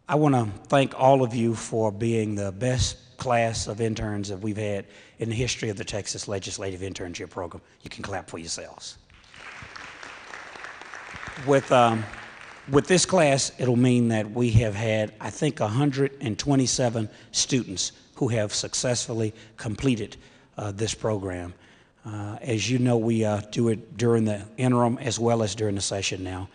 I want to thank all of you for being the best class of interns that we've had in the history of the Texas Legislative Internship Program. You can clap for yourselves. With this class, it'll mean that we have had, I think, 127 students who have successfully completed this program. As you know, we do it during the interim as well as during the session now.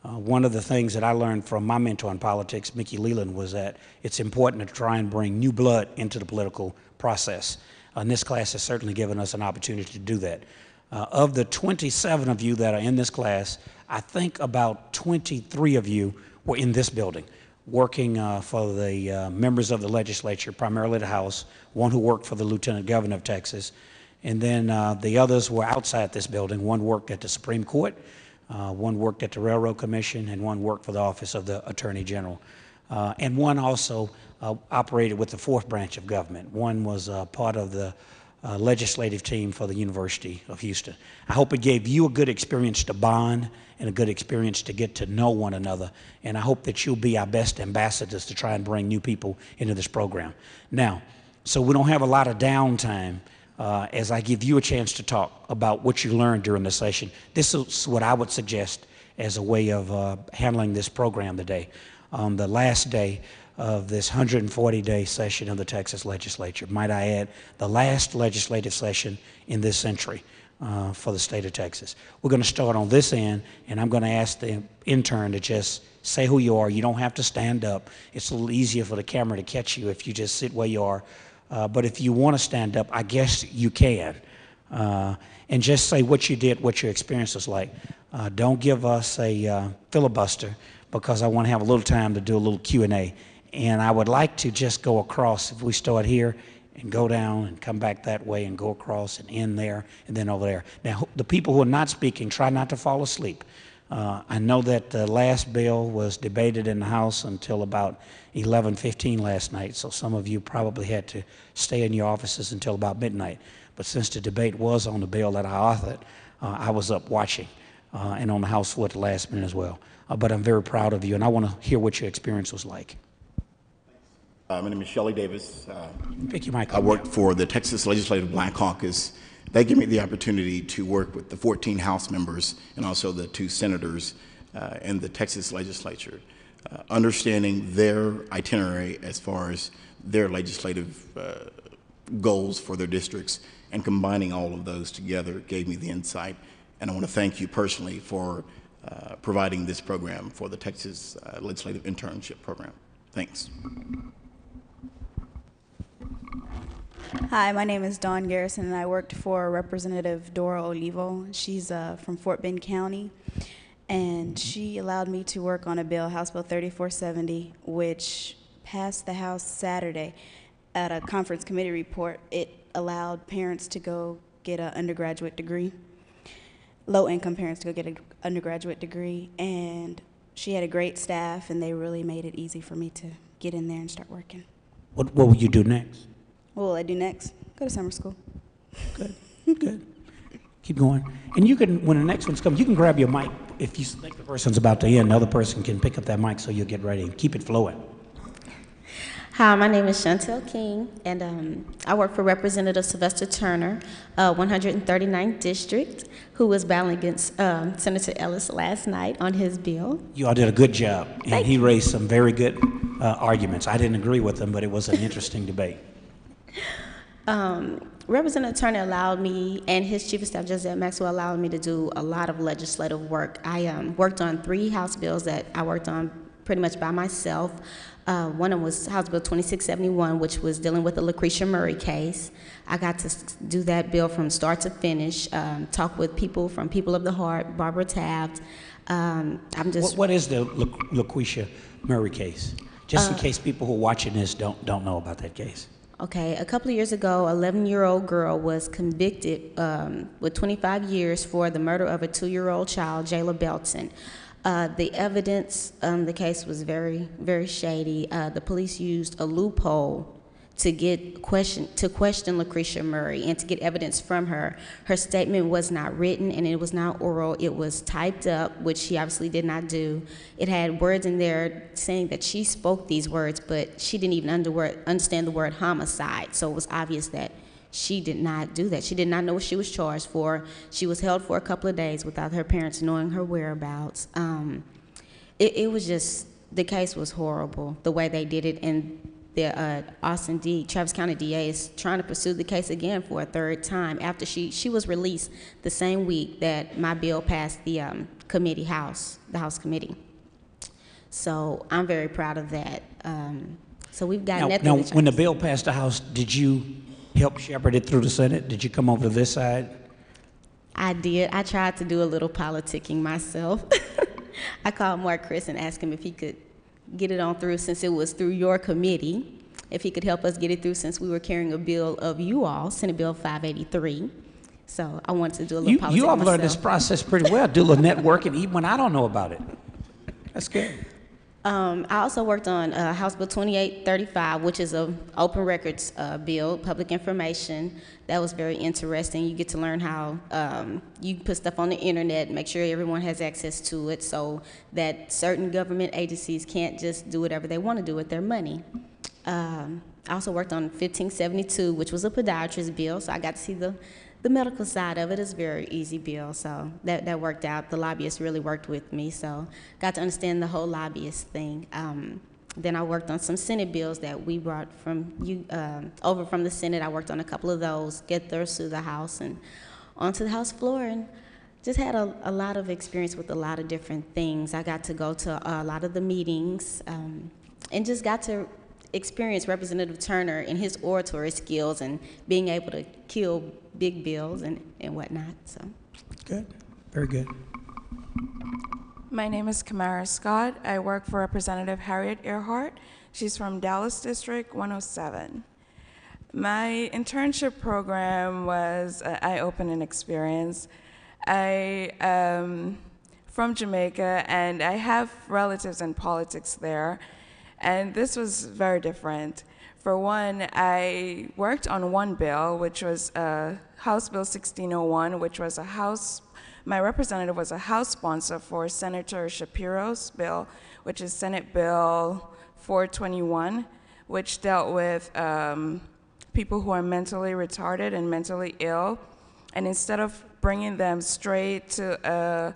One of the things that I learned from my mentor in politics, Mickey Leland, was that it's important to try and bring new blood into the political process. And this class has certainly given us an opportunity to do that. Of the 27 of you that are in this class, I think about 23 of you were in this building, working for the members of the legislature, primarily the House, one who worked for the Lieutenant Governor of Texas, and then the others were outside this building. One worked at the Supreme Court, one worked at the Railroad Commission, and one worked for the Office of the Attorney General. And one also operated with the fourth branch of government. One was part of the legislative team for the University of Houston. I hope it gave you a good experience to bond and a good experience to get to know one another. And I hope that you'll be our best ambassadors to try and bring new people into this program. Now, so we don't have a lot of downtime. As I give you a chance to talk about what you learned during the session, this is what I would suggest as a way of handling this program today. On the last day of this 140-day session of the Texas Legislature, might I add, the last legislative session in this century for the state of Texas. We're going to start on this end, and I'm going to ask the intern to just say who you are. You don't have to stand up. It's a little easier for the camera to catch you if you just sit where you are. But if you want to stand up, I guess you can. And just say what you did, what your experience was like. Don't give us a filibuster, because I want to have a little time to do a little Q&A. And I would like to just go across, if we start here and go down and come back that way and go across and end there and then over there. Now, the people who are not speaking, try not to fall asleep. I know that the last bill was debated in the House until about 11:15 last night, so some of you probably had to stay in your offices until about midnight. But since the debate was on the bill that I authored, I was up watching and on the House floor at the last minute as well. But I'm very proud of you, and I want to hear what your experience was like. My name is Shelley Davis. Pick your mic up. I worked for the Texas Legislative Black Caucus. They gave me the opportunity to work with the 14 House members and also the 2 senators in the Texas Legislature, understanding their itinerary as far as their legislative goals for their districts, and combining all of those together gave me the insight. And I want to thank you personally for providing this program for the Texas Legislative Internship Program. Thanks. Hi, my name is Dawn Garrison, and I worked for Representative Dora Olivo. She's from Fort Bend County, and she allowed me to work on a bill, House Bill 3470, which passed the House Saturday. At a conference committee report, it allowed parents to go get an undergraduate degree, low-income parents to go get an undergraduate degree, and she had a great staff, and they really made it easy for me to get in there and start working. What will you do next? What will I do next? Go to summer school. Good, good. Keep going. And you can, when the next one's coming, you can grab your mic. If you think the person's about to end, the other person can pick up that mic so you'll get ready and keep it flowing. Hi, my name is Chantel King, and I work for Representative Sylvester Turner, 139th District, who was battling against Senator Ellis last night on his bill. You all did a good job, and he raised some very good arguments. I didn't agree with them, but it was an interesting debate. Representative Turner allowed me, and his Chief of Staff, Josette Maxwell, allowed me to do a lot of legislative work. I worked on 3 House bills that I worked on pretty much by myself. One of them was House Bill 2671, which was dealing with the Lucretia Murray case. I got to do that bill from start to finish, talk with people from People of the Heart, Barbara Taft. What is the Lucretia Murray case? Just in case people who are watching this don't know about that case. Okay, a couple of years ago, an 11-year-old girl was convicted with 25 years for the murder of a 2-year-old child, Jayla Belton. The evidence, the case was very, very shady. The police used a loophole to question Lucretia Murray and to get evidence from her. Her statement was not written and it was not oral. It was typed up, which she obviously did not do. It had words in there saying that she spoke these words, but she didn't even understand the word homicide. So it was obvious that she did not do that. She did not know what she was charged for. She was held for a couple of days without her parents knowing her whereabouts. It was just, the case was horrible, the way they did it, and the Travis County DA is trying to pursue the case again for a third time after she was released the same week that my bill passed the House committee. So I'm very proud of that. So we've got now, when the bill passed the House, did you help shepherd it through the Senate? Did you come over to this side? I did. I tried to do a little politicking myself. I called Mark Chris and asked him if he could get it on through, since it was through your committee, if he could help us get it through, since we were carrying a bill of you all, Senate Bill 583. So I wanted to do a little politicking You all myself. learned this process pretty well, do a little networking even when I don't know about it. That's good. I also worked on House Bill 2835, which is an open records bill, public information. That was very interesting. You get to learn how you put stuff on the internet, make sure everyone has access to it so that certain government agencies can't just do whatever they want to do with their money. I also worked on 1572, which was a podiatrist bill, so I got to see the medical side of it. Is a very easy bill, so that worked out. The lobbyists really worked with me, so got to understand the whole lobbyist thing. Then I worked on some Senate bills that we brought from over from the Senate. I worked on a couple of those, get those through the House and onto the House floor, and just had a lot of experience with a lot of different things. I got to go to a lot of the meetings and just got to experience Representative Turner and his oratory skills and being able to kill big bills and whatnot. So good, very good. My name is Kamara Scott. I work for Representative Harriet Earhart. She's from Dallas District 107. My internship program was an eye-opening experience. I am from Jamaica, and I have relatives in politics there, and this was very different. For one, I worked on one bill, which was House Bill 1601, which was my representative was a House sponsor for Senator Shapiro's bill, which is Senate Bill 421, which dealt with people who are mentally retarded and mentally ill. And instead of bringing them straight to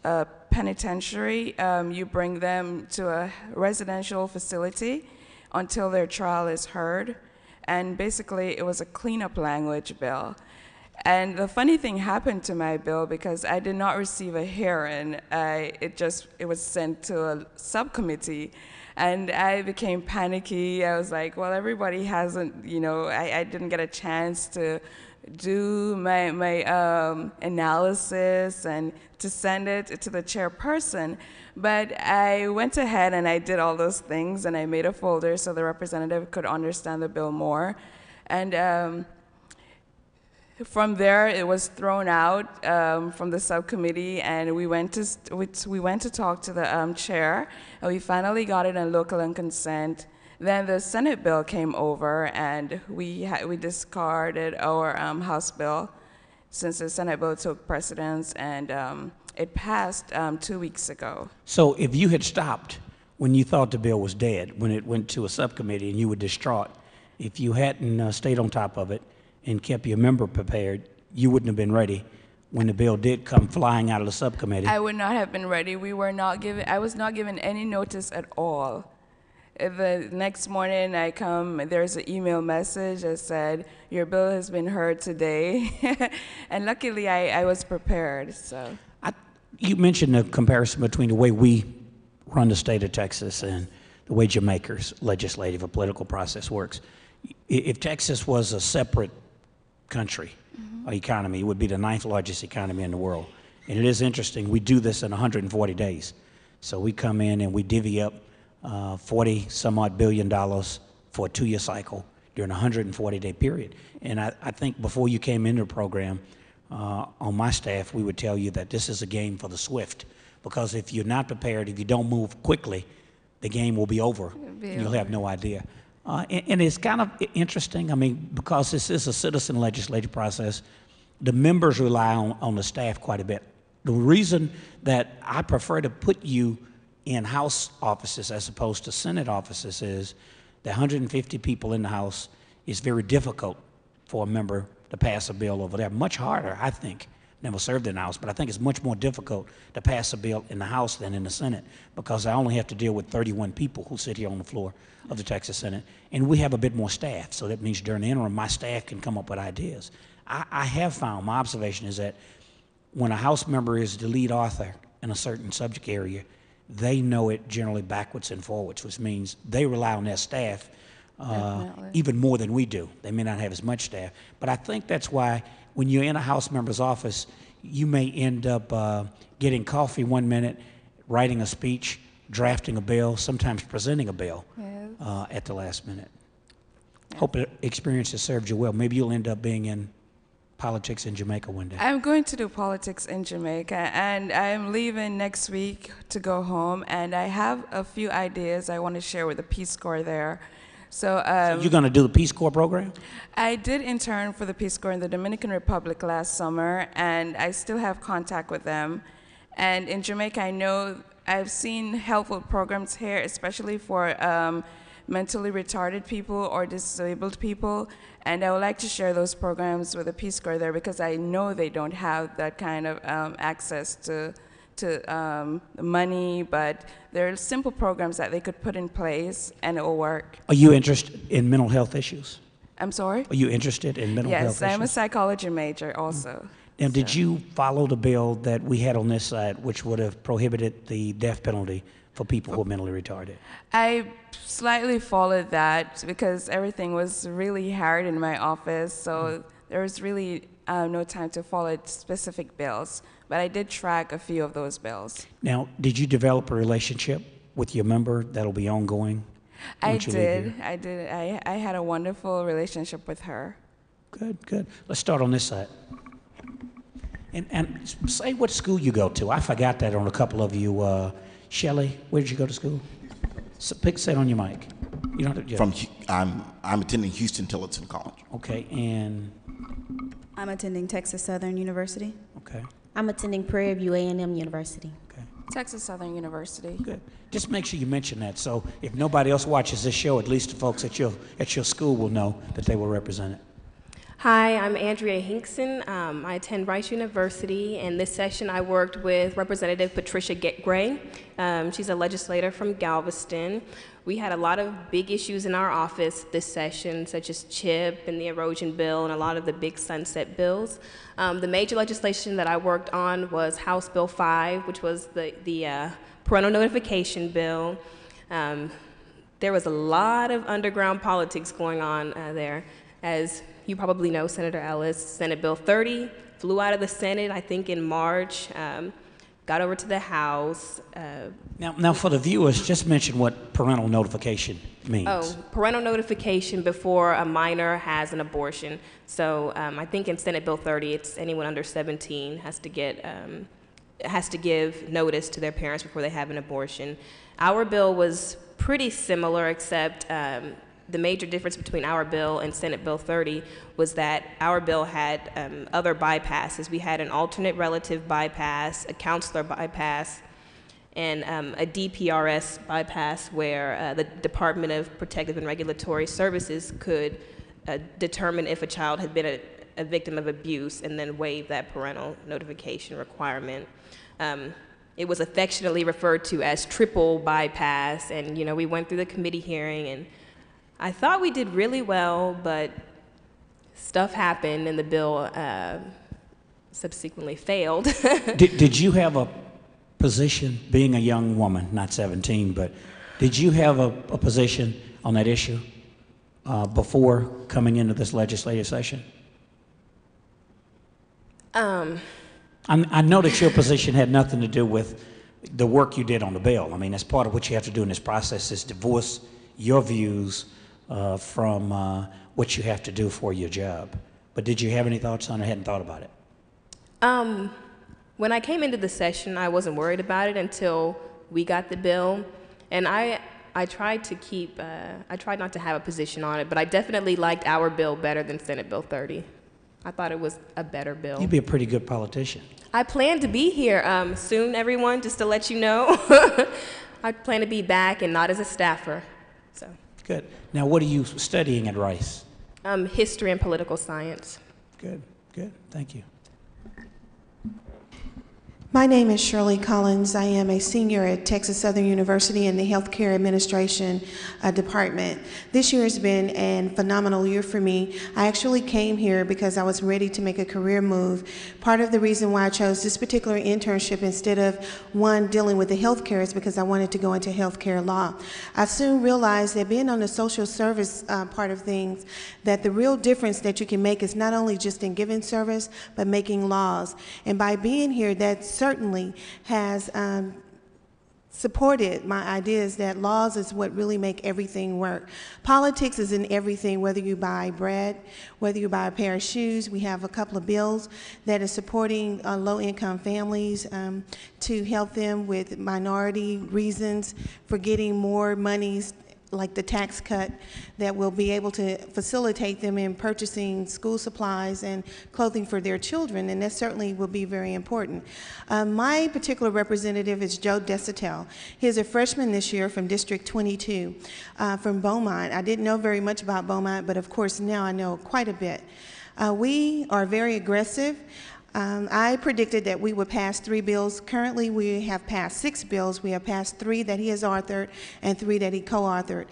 a penitentiary, you bring them to a residential facility until their trial is heard. And basically, it was a cleanup language bill. And the funny thing happened to my bill, because I did not receive a hearing. It was sent to a subcommittee, and I became panicky. I was like, well, everybody hasn't, I didn't get a chance to do my analysis and to send it to the chairperson. But I went ahead and I did all those things, and I made a folder so the representative could understand the bill more. And from there, it was thrown out from the subcommittee, and we went to talk to the chair, and we finally got it on local and consent. Then the Senate bill came over, and we discarded our House bill since the Senate bill took precedence, and it passed 2 weeks ago. So if you had stopped when you thought the bill was dead, when it went to a subcommittee and you were distraught, if you hadn't stayed on top of it and kept your member prepared, you wouldn't have been ready when the bill did come flying out of the subcommittee. I would not have been ready. I was not given any notice at all. The next morning I come, there's an email message that said, your bill has been heard today. And luckily I was prepared, so. You mentioned the comparison between the way we run the state of Texas and the way Jamaica's legislative or political process works. If Texas was a separate country or economy, it would be the 9th largest economy in the world. And it is interesting, we do this in 140 days. So we come in and we divvy up 40 some odd billion dollars for a 2-year cycle during a 140-day period. And I think before you came into the program, on my staff, we would tell you that this is a game for the swift, because if you're not prepared, if you don't move quickly, the game will be over. You'll have no idea. And it's kind of interesting, I mean, because this is a citizen legislative process, the members rely on the staff quite a bit. The reason that I prefer to put you in House offices as opposed to Senate offices is the 150 people in the House is very difficult for a member to pass a bill over there. Much harder, I think. Never served in the House, but I think it's much more difficult to pass a bill in the House than in the Senate because I only have to deal with 31 people who sit here on the floor of the Texas Senate, and we have a bit more staff, so that means during the interim, my staff can come up with ideas. I have found, my observation is that when a House member is the lead author in a certain subject area, they know it generally backwards and forwards, which means they rely on their staff even more than we do. They may not have as much staff, but I think that's why when you're in a House member's office, you may end up getting coffee one minute, writing a speech, drafting a bill, sometimes presenting a bill at the last minute. Hope the experience has served you well. Maybe you'll end up being in politics in Jamaica one day. I'm going to do politics in Jamaica, and I'm leaving next week to go home, and I have a few ideas I want to share with the Peace Corps there. So you're going to do the Peace Corps program? I did intern for the Peace Corps in the Dominican Republic last summer, and I still have contact with them. And in Jamaica, I know I've seen helpful programs here, especially for mentally retarded people or disabled people, and I would like to share those programs with the Peace Corps there because I know they don't have that kind of access to money, but there are simple programs that they could put in place and it will work. Are you interested in mental health issues? I'm sorry? Are you interested in mental health issues? Yes, I'm a psychology major also. Now, did you follow the bill that we had on this side, which would have prohibited the death penalty for people who are mentally retarded? I slightly followed that because everything was really hard in my office, so there was really no time to follow specific bills. But I did track a few of those bills. Now, did you develop a relationship with your member that'll be ongoing? I did. I had a wonderful relationship with her. Good, good. Let's start on this side. And say what school you go to. I forgot that on a couple of you. Shelley, where did you go to school? Say it on your mic. You don't have to, I'm attending Houston Tillotson College. Okay, and I'm attending Texas Southern University. okay, I'm attending Prairie View A&M University. okay, Texas Southern University. good. Just make sure you mention that, so if nobody else watches this show, at least the folks at your school will know that they were represented. Hi, I'm Andrea Hinkson. I attend Rice University, and this session I worked with Representative Patricia Gray. She's a legislator from Galveston. We had a lot of big issues in our office this session, such as CHIP and the erosion bill and a lot of the big sunset bills. The major legislation that I worked on was House Bill 5, which was the parental notification bill. There was a lot of underground politics going on there. As you probably know, Senator Ellis, Senate Bill 30 flew out of the Senate, I think in March, got over to the House. Now, for the viewers, just mention what parental notification means. Oh, parental notification before a minor has an abortion. So I think in Senate Bill 30, it's anyone under 17 has to give notice to their parents before they have an abortion. Our bill was pretty similar, except the major difference between our bill and Senate Bill 30 was that our bill had other bypasses. We had an alternate relative bypass, a counselor bypass, and a DPRS bypass where the Department of Protective and Regulatory Services could determine if a child had been a victim of abuse and then waive that parental notification requirement. It was affectionately referred to as triple bypass, and we went through the committee hearing, and I thought we did really well, but stuff happened and the bill subsequently failed. Did you have a position, being a young woman, not 17, but did you have a position on that issue before coming into this legislative session? I know that your position had nothing to do with the work you did on the bill. I mean, that's part of what you have to do in this process is divorce your views from what you have to do for your job. But did you have any thoughts on it? I hadn't thought about it. When I came into the session, I wasn't worried about it until we got the bill. And I I tried to keep, I tried not to have a position on it, but I definitely liked our bill better than Senate Bill 30. I thought it was a better bill. You'd be a pretty good politician. I plan to be here soon, everyone, just to let you know. I plan to be back and not as a staffer. So. Good. Now, what are you studying at Rice? History and political science. Good, good. Thank you. My name is Shirley Collins. I am a senior at Texas Southern University in the Healthcare Administration Department. This year has been a phenomenal year for me. I actually came here because I was ready to make a career move. Part of the reason why I chose this particular internship instead of one dealing with the healthcare is because I wanted to go into healthcare law. I soon realized that being on the social service part of things, that the real difference that you can make is not only just in giving service, but making laws. And by being here, that certainly has supported my ideas that laws is what really make everything work. Politics is in everything, whether you buy bread, whether you buy a pair of shoes. We have a couple of bills that are supporting low-income families to help them with minority reasons for getting more monies, like the tax cut, that will be able to facilitate them in purchasing school supplies and clothing for their children, and that certainly will be very important. My particular representative is Joe Desatel. He's a freshman this year from District 22 from Beaumont. I didn't know very much about Beaumont, but of course now I know quite a bit. We are very aggressive. I predicted that we would pass 3 bills. Currently, we have passed 6 bills. We have passed 3 that he has authored and 3 that he co-authored.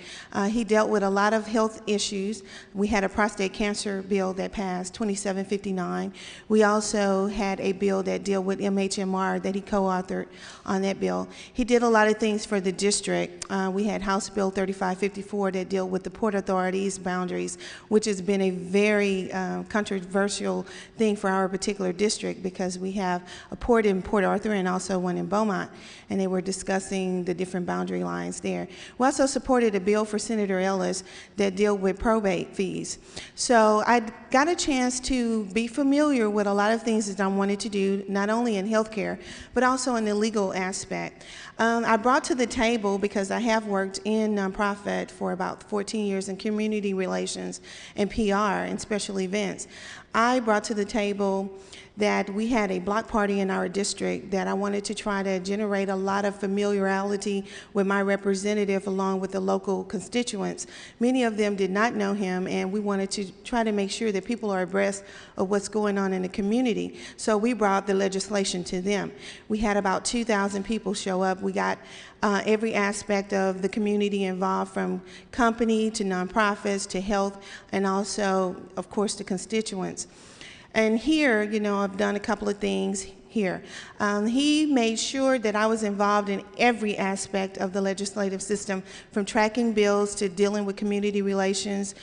He dealt with a lot of health issues. We had a prostate cancer bill that passed, 2759. We also had a bill that dealt with MHMR that he co-authored on that bill. He did a lot of things for the district. We had House Bill 3554 that dealt with the Port Authority's boundaries, which has been a very controversial thing for our particular district, because we have a port in Port Arthur and also one in Beaumont, and they were discussing the different boundary lines there. We also supported a bill for Senator Ellis that dealt with probate fees. So I got a chance to be familiar with a lot of things that I wanted to do, not only in healthcare, but also in the legal aspect. I brought to the table, because I have worked in nonprofit for about 14 years in community relations and PR and special events. I brought to the table that we had a block party in our district that I wanted to try to generate a lot of familiarity with my representative along with the local constituents. Many of them did not know him, and we wanted to try to make sure that people are abreast of what's going on in the community. So we brought the legislation to them. We had about 2,000 people show up. We got every aspect of the community involved, from company to nonprofits to health, and also, of course, the constituents. And here, you know, I've done a couple of things here. He made sure that I was involved in every aspect of the legislative system, from tracking bills to dealing with community relations,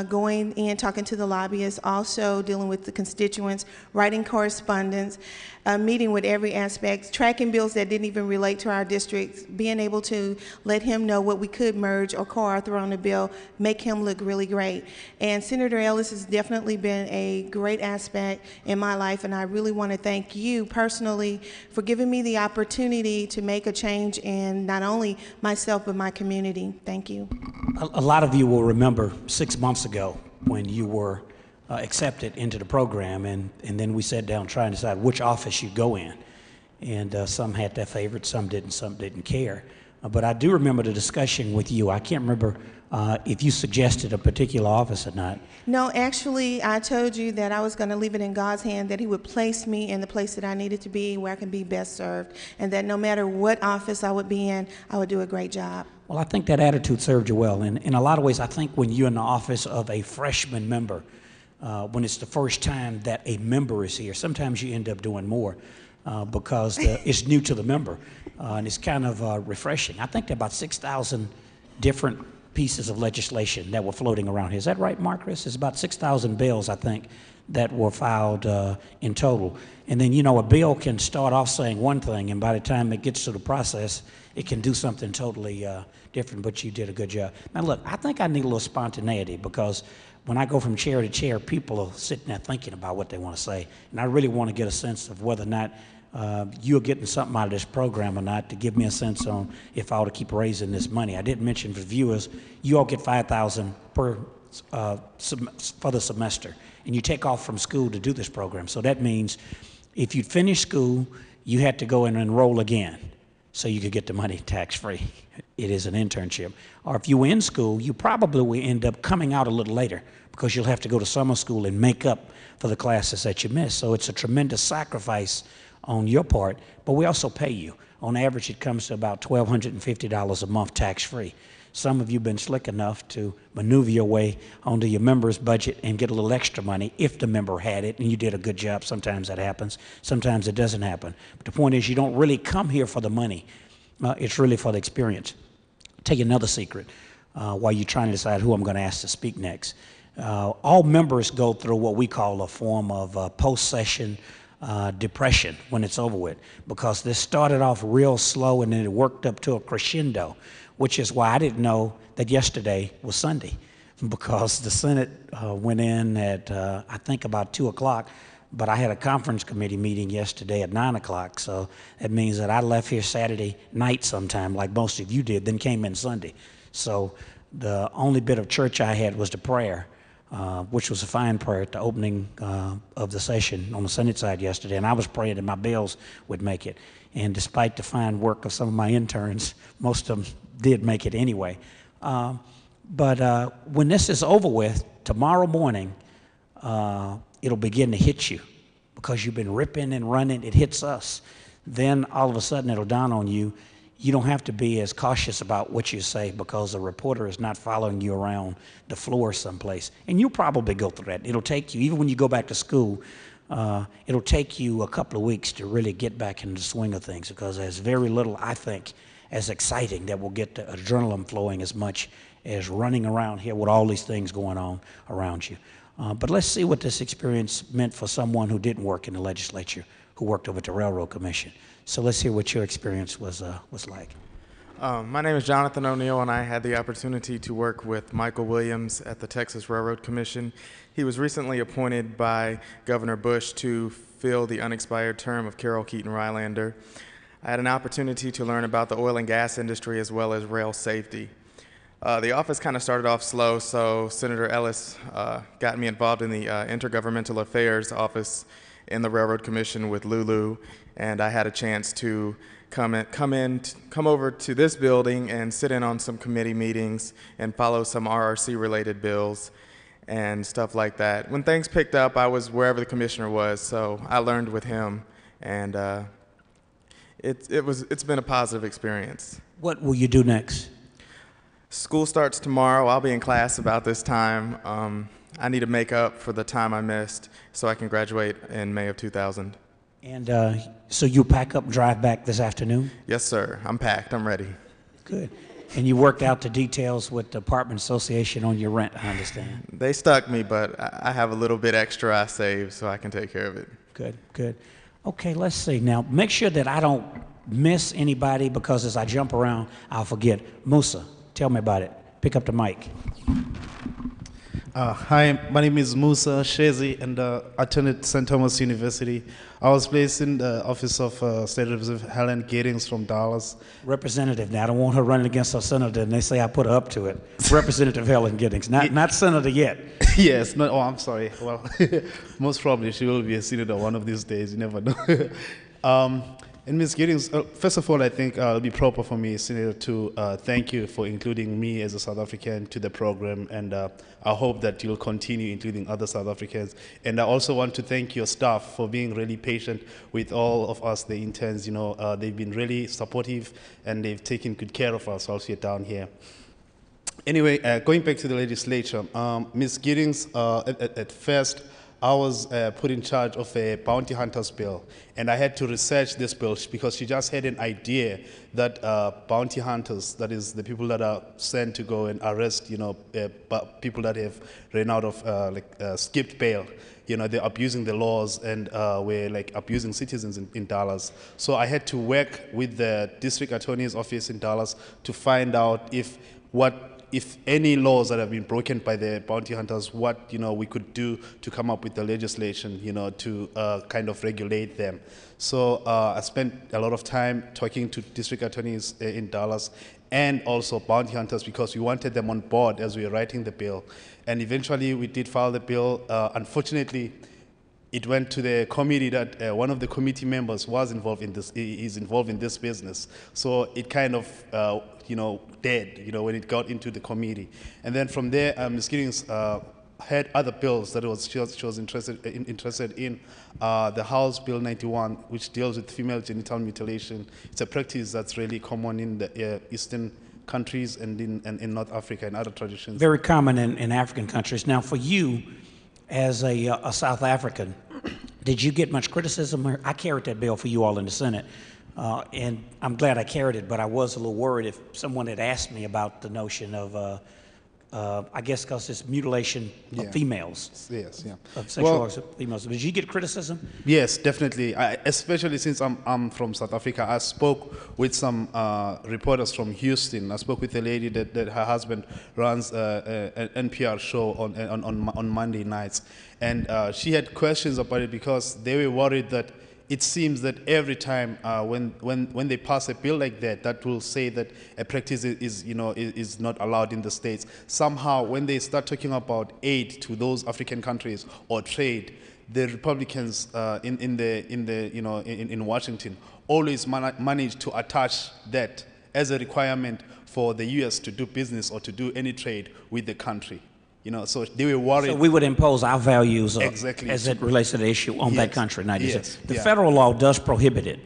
going in, talking to the lobbyists, also dealing with the constituents, writing correspondence, meeting with every aspect, tracking bills that didn't even relate to our district, being able to let him know what we could merge or co-author on the bill, make him look really great. And Senator Ellis has definitely been a great aspect in my life, and I really want to thank you personally for giving me the opportunity to make a change in not only myself but my community. Thank you. A lot of you will remember 6 months ago when you were accepted into the program, and then we sat down trying to decide which office you'd go in. And some had their favorite, some didn't care. But I do remember the discussion with you. I can't remember if you suggested a particular office or not. No, actually, I told you that I was going to leave it in God's hand, that he would place me in the place that I needed to be, where I can be best served, and that no matter what office I would be in, I would do a great job. Well, I think that attitude served you well. And in a lot of ways, I think when you're in the office of a freshman member, when it's the first time that a member is here, sometimes you end up doing more because it's new to the member, and it's kind of refreshing. I think there are about 6,000 different pieces of legislation that were floating around here. Is that right, Marcus? It's about 6,000 bills, I think, that were filed in total. And then, you know, a bill can start off saying one thing, and by the time it gets to the process, it can do something totally different, but you did a good job. Now, look, I think I need a little spontaneity, because when I go from chair to chair, people are sitting there thinking about what they want to say, and I really want to get a sense of whether or not you're getting something out of this program or not to give me a sense on if I ought to keep raising this money. I didn't mention for viewers, you all get $5,000 per for the semester, and you take off from school to do this program. So that means if you'd finish school, you had to go and enroll again so you could get the money tax-free. It is an internship. Or if you were in school, you probably will end up coming out a little later because you'll have to go to summer school and make up for the classes that you missed. So it's a tremendous sacrifice on your part, but we also pay you. On average, it comes to about $1,250 a month tax-free. Some of you have been slick enough to maneuver your way onto your member's budget and get a little extra money if the member had it, and you did a good job. Sometimes that happens. Sometimes it doesn't happen. But the point is, you don't really come here for the money. It's really for the experience. I'll tell you another secret while you're trying to decide who I'm going to ask to speak next. All members go through what we call a form of post-session depression when it's over with, because this started off real slow and then it worked up to a crescendo, which is why I didn't know that yesterday was Sunday, because the Senate went in at, I think, about 2 o'clock, but I had a conference committee meeting yesterday at 9 o'clock, so that means that I left here Saturday night sometime, like most of you did, then came in Sunday. So the only bit of church I had was the prayer, which was a fine prayer at the opening of the session on the Senate side yesterday, and I was praying that my bills would make it. And despite the fine work of some of my interns, most of them did make it anyway. But when this is over with, tomorrow morning, it'll begin to hit you because you've been ripping and running. It hits us. Then all of a sudden it'll dawn on you. You don't have to be as cautious about what you say because the reporter is not following you around the floor someplace. And you'll probably go through that. It'll take you, even when you go back to school, it'll take you a couple of weeks to really get back into the swing of things, because there's very little, I think, as exciting that will get the adrenaline flowing as much as running around here with all these things going on around you. But let's see what this experience meant for someone who didn't work in the legislature, who worked over at the Railroad Commission. So let's hear what your experience was like. My name is Jonathan O'Neill, and I had the opportunity to work with Michael Williams at the Texas Railroad Commission. He was recently appointed by Governor Bush to fill the unexpired term of Carol Keaton Rylander. I had an opportunity to learn about the oil and gas industry as well as rail safety. The office kind of started off slow, so Senator Ellis got me involved in the Intergovernmental Affairs office in the Railroad Commission with Lulu, and I had a chance to come over to this building and sit in on some committee meetings and follow some RRC-related bills and stuff like that. When things picked up, I was wherever the commissioner was, so I learned with him, and it's been a positive experience. What will you do next? School starts tomorrow. I'll be in class about this time. I need to make up for the time I missed so I can graduate in May of 2000. And so you pack up and drive back this afternoon? Yes, sir. I'm packed. I'm ready. Good. And you worked out the details with the apartment association on your rent, I understand. They stuck me, but I have a little bit extra I saved so I can take care of it. Good, good. Okay, let's see. Now, make sure that I don't miss anybody, because as I jump around, I'll forget. Musa, tell me about it. Pick up the mic. Hi, my name is Musa Shezi, and I attended St. Thomas University. I was placed in the office of State Representative Helen Giddings from Dallas. Representative. Now, I don't want her running against our senator, and they say I put her up to it. Representative Helen Giddings, not senator yet. Yes. No. Oh, I'm sorry. Well, most probably she will be a senator one of these days. You never know. And Ms. Giddings, first of all, I think it'll be proper for me, Senator, to thank you for including me as a South African to the program, and I hope that you'll continue including other South Africans. And I also want to thank your staff for being really patient with all of us, the interns. You know, they've been really supportive, and they've taken good care of us also down here. Anyway, going back to the legislature, Ms. Giddings, at first, I was put in charge of a bounty hunters bill, and I had to research this bill because she just had an idea that bounty hunters, that is the people that are sent to go and arrest, you know, people that have ran out of skipped bail. You know, they're abusing the laws and were like abusing citizens in Dallas. So I had to work with the district attorney's office in Dallas to find out if if any laws that have been broken by the bounty hunters, what we could do to come up with the legislation, to kind of regulate them. So I spent a lot of time talking to district attorneys in Dallas and also bounty hunters because we wanted them on board as we were writing the bill. And eventually we did file the bill. Unfortunately, it went to the committee that one of the committee members was involved in this, is involved in this business. So it kind of, dead, when it got into the committee. And then from there, Ms. Giddings had other bills that she was interested in. The House Bill 91, which deals with female genital mutilation. It's a practice that's really common in the Eastern countries and in North Africa and other traditions. Very common in African countries. Now, for you, as a South African, did you get much criticism? I carried that bill for you all in the Senate, and I'm glad I carried it, but I was a little worried if someone had asked me about the notion of, I guess because it's mutilation of females. Yes, yeah. Of sexual acts of females. Did you get criticism? Yes, definitely. Especially since I'm from South Africa, I spoke with some reporters from Houston. I spoke with a lady that her husband runs an NPR show on Monday nights. And she had questions about it because they were worried that it seems that every time when they pass a bill like that will say that a practice is not allowed in the States. Somehow, when they start talking about aid to those African countries or trade, the Republicans in Washington always manage to attach that as a requirement for the U.S. to do business or to do any trade with the country. So they were worried. So we would impose our values exactly as it relates to the issue on that country. Now, yes. The federal law does prohibit it,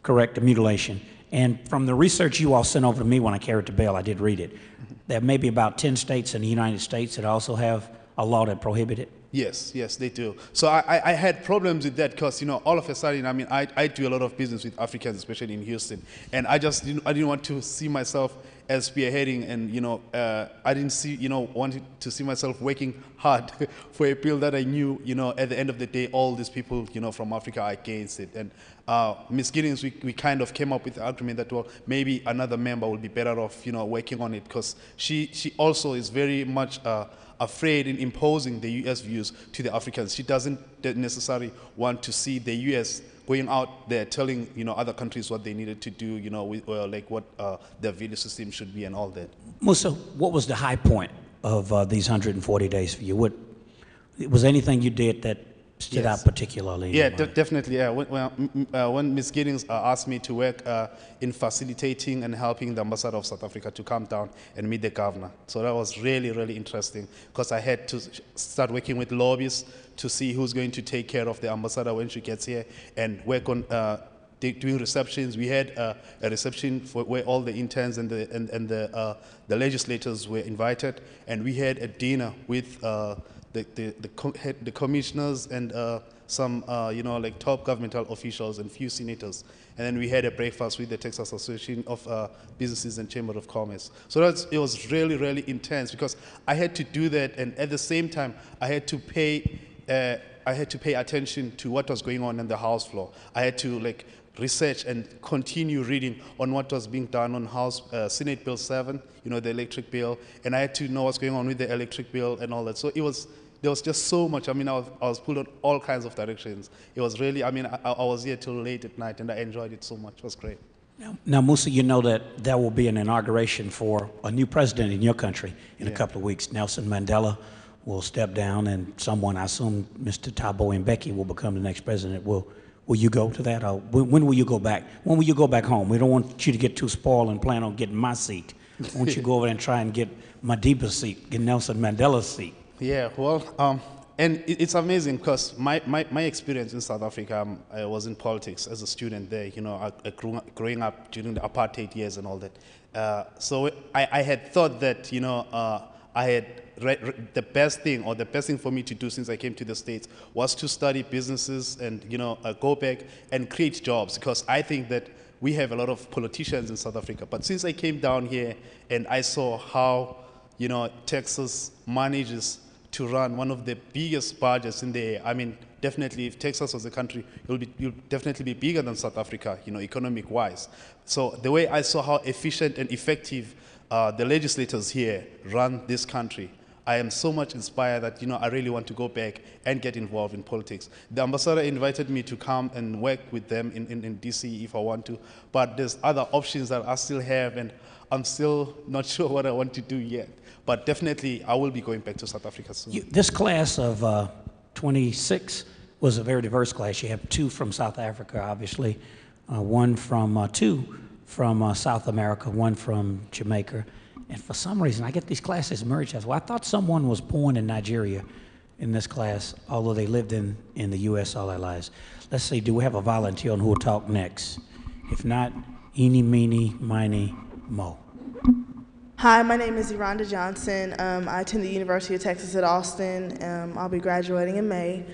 correct, the mutilation. And from the research you all sent over to me when I carried the bill, I did read it. There may be about 10 states in the United States that also have a law that prohibit it. Yes, they do. So I had problems with that because, all of a sudden, I do a lot of business with Africans, especially in Houston. And I didn't want to see myself as spearheading and, I didn't wanted to see myself working hard for a bill that I knew, at the end of the day, all these people, from Africa are against it. And Ms. Giddings, we kind of came up with the argument that, well, maybe another member will be better off, working on it because she also is very much afraid in imposing the U.S. views to the Africans. She doesn't necessarily want to see the U.S. going out there telling other countries what they needed to do, like what their value system should be and all that. Musa, what was the high point of these 140 days for you? Was anything you did that stood out particularly? Yeah, definitely. Yeah. When Ms. Giddings asked me to work in facilitating and helping the ambassador of South Africa to come down and meet the governor. So that was really, really interesting because I had to start working with lobbyists to see who's going to take care of the ambassador when she gets here and work on doing receptions. We had a reception where all the interns and the legislators were invited, and we had a dinner with the commissioners and some like top governmental officials and few senators. And then we had a breakfast with the Texas Association of Businesses and Chamber of Commerce. So it was really, really intense because I had to do that, and at the same time I had to pay attention to what was going on the House floor. I had to research and continue reading on what was being done on House Senate Bill 7, the electric bill, and I had to know what's going on with the electric bill and all that. So there was just so much. I was pulled in all kinds of directions. It was really, I was here till late at night, and I enjoyed it so much. It was great. Now, Musa, you know that there will be an inauguration for a new president in your country in a couple of weeks. Nelson Mandela will step down, and someone, I assume Mr. Thabo Mbeki, will become the next president. Will you go to that? Or when will you go back? When will you go back home? We don't want you to get too spoiled and plan on getting my seat. I want you to go over there and try and get Madiba's seat, get Nelson Mandela's seat. Yeah, well, and it's amazing because my experience in South Africa, I was in politics as a student there. I growing up during the apartheid years and all that. So I had thought that I had the best thing for me to do since I came to the States was to study businesses and go back and create jobs, because I think that we have a lot of politicians in South Africa. But since I came down here and I saw how Texas manages to run one of the biggest budgets in the air, definitely, if Texas was a country, you'll definitely be bigger than South Africa, economic-wise. So the way I saw how efficient and effective the legislators here run this country, I am so much inspired that, I really want to go back and get involved in politics. The ambassador invited me to come and work with them in DC if I want to, but there's other options that I still have, and I'm still not sure what I want to do yet. But definitely, I will be going back to South Africa soon. This class of 26 was a very diverse class. You have 2 from South Africa, obviously, two from South America, 1 from Jamaica. And for some reason, I get these classes merged as well. I thought someone was born in Nigeria in this class, although they lived in the U.S. all their lives. Let's see, do we have a volunteer on who will talk next? If not, eeny, meeny, miny, mo. Hi, my name is Yolanda Johnson. I attend the University of Texas at Austin. I'll be graduating in May.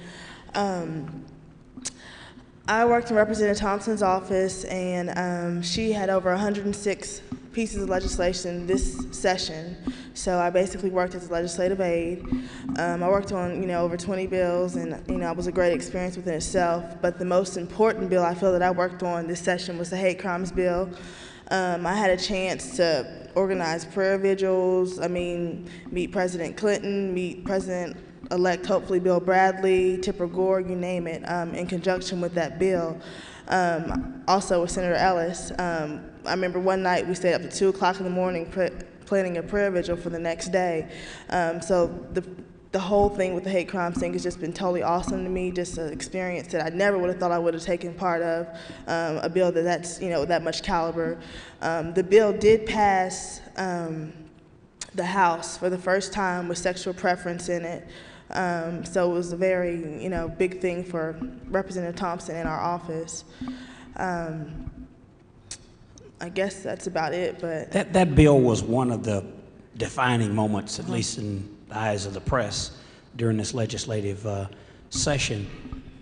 I worked in Representative Thompson's office, and she had over 106 pieces of legislation this session. So I basically worked as a legislative aide. I worked on, over 20 bills, and, it was a great experience within itself. But the most important bill I feel that I worked on this session was the hate crimes bill. I had a chance to organize prayer vigils, meet President Clinton, meet President-elect, hopefully, Bill Bradley, Tipper Gore, you name it, in conjunction with that bill. Also with Senator Ellis. I remember one night we stayed up to 2 o'clock in the morning planning a prayer vigil for the next day. So the whole thing with the hate crimes thing has just been totally awesome to me, just an experience that I never would have thought I would have taken part of, a bill that's that much caliber. The bill did pass the House for the first time with sexual preference in it. So it was a very, big thing for Representative Thompson in our office. I guess that's about it, but... That bill was one of the defining moments, at least in the eyes of the press, during this legislative session.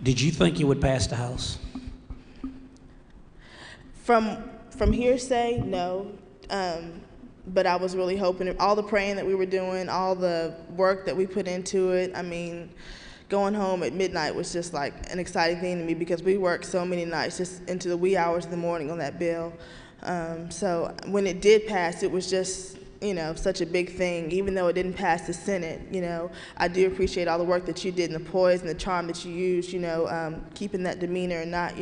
Did you think you would pass the House? From hearsay, no. But I was really hoping, all the praying that we were doing, all the work that we put into it, going home at midnight was just like an exciting thing to me because we worked so many nights just into the wee hours of the morning on that bill. So when it did pass, it was just, such a big thing. Even though it didn't pass the Senate, I do appreciate all the work that you did and the poise and the charm that you used, keeping that demeanor and not,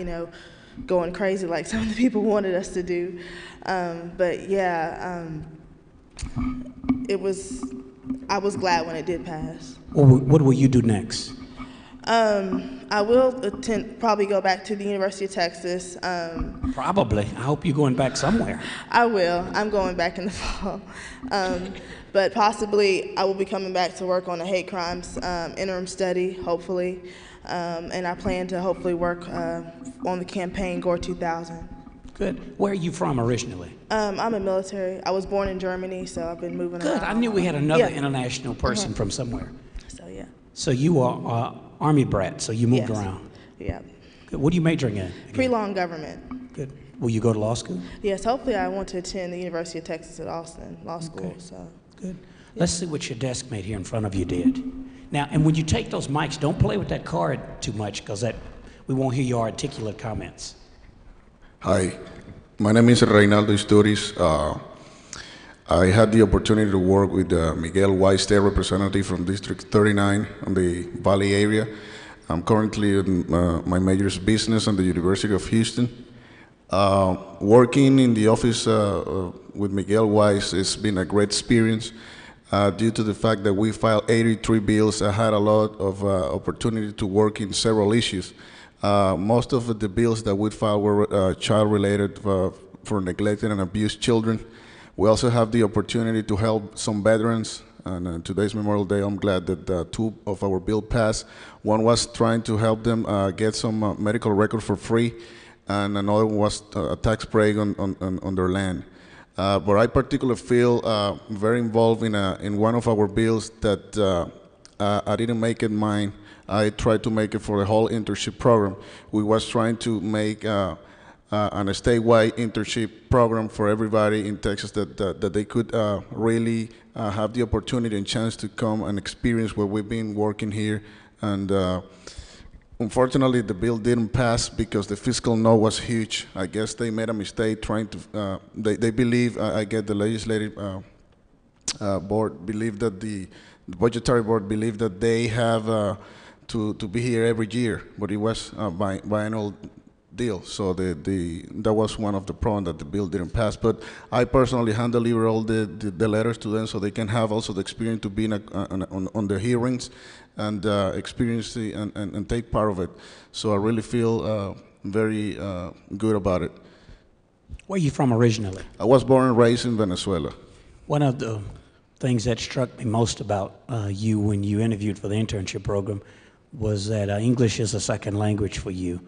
going crazy like some of the people wanted us to do. But yeah, I was glad when it did pass. Well, what will you do next? I will probably go back to the University of Texas. Probably. I hope you're going back somewhere. I will. I'm going back in the fall. But possibly I will be coming back to work on a hate crimes interim study, hopefully. And I plan to hopefully work on the campaign Gore 2000. Good. Where are you from originally? I'm a military. I was born in Germany, so I've been moving around. Good. I knew we had another international person from somewhere. So, yeah. So you are Army brat, so you moved around. Yeah. Good. What are you majoring in? Pre-law and government. Good. Will you go to law school? Yes, hopefully I want to attend the University of Texas at Austin Law School. Okay. So. Good. Yeah. Let's see what your desk mate here in front of you did. Now, and when you take those mics, don't play with that card too much because we won't hear your articulate comments. Hi, my name is Reinaldo Isturiz. I had the opportunity to work with Miguel White, State Representative from District 39 on the Valley area. I'm currently in my major's business at the University of Houston. Working in the office with Miguel Weiss has been a great experience due to the fact that we filed 83 bills. I had a lot of opportunity to work in several issues. Most of the bills that we filed were child-related for neglected and abused children. We also have the opportunity to help some veterans, and today's Memorial Day, I'm glad that 2 of our bills passed. One was trying to help them get some medical record for free, and another was a tax break on their land. But I particularly feel very involved in one of our bills that I didn't make it mine. I tried to make it for the whole internship program. We was trying to make a statewide internship program for everybody in Texas that they could really have the opportunity and chance to come and experience what we've been working here. And Unfortunately, the bill didn't pass because the fiscal no was huge. I guess they made a mistake trying to, they believe, I get the legislative board believe that the budgetary board believed that they have to be here every year, but it was a biannual deal. So that was one of the problems that the bill didn't pass. But I personally hand deliver all the letters to them so they can have also the experience to be on the hearings and experience and take part of it. So I really feel very good about it. Where are you from originally? I was born and raised in Venezuela. One of the things that struck me most about you when you interviewed for the internship program was that English is a second language for you.